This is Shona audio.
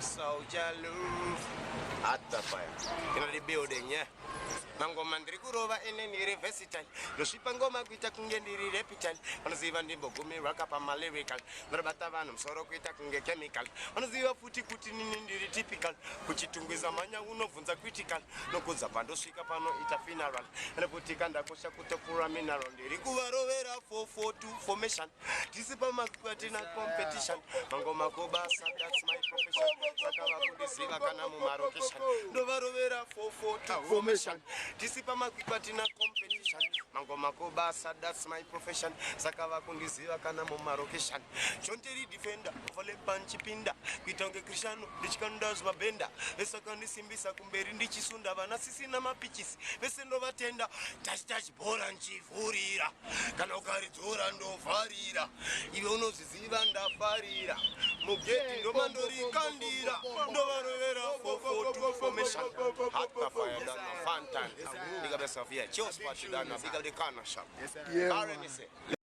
So Jah Love at the fire. You know the building, yeah. Mango mandri kurova ene ni reversityle. No shipangoma kwita kunge ndiri repital. Onoziva ndimbo gumi raka pa lyrical. Norabata vanum soro kwita kunge chemical. Onoziva futi kuti nini ndiri typical. Kuchitungwiza manya unovunza critical. Nokuza pando swika pano ita funeral. Neputika ndakosha kutopura mineral. Ndiri kuvarovera 442 formation. Disipa makwatina competition. Mango makobasa, that's my profession. Sakawa kudisiva kana mumarokeshan. Novarovera 442 formation. Disipa makwatina competition. Mango makobasa, that's my profession. Sakawa kundisiva kana mumarokeshan. Chonteri defender, ovale panchi pinda. Kitange krishano, dichkandas mabenda. Vesakani simbisa kumberi ndichisunda vana sisi na mapichisi. Vesendo vatenda, touch bora nchifurira. Kana ukaridzora ndofarira. Iwe unoziziva ndafarira. Mugeti ndo mandorikandira. Ndo varovera 442 formation. Hata fire done no fun time. Big up yourself, yeah. Chill spot you done, big up the corner shop. Yeah,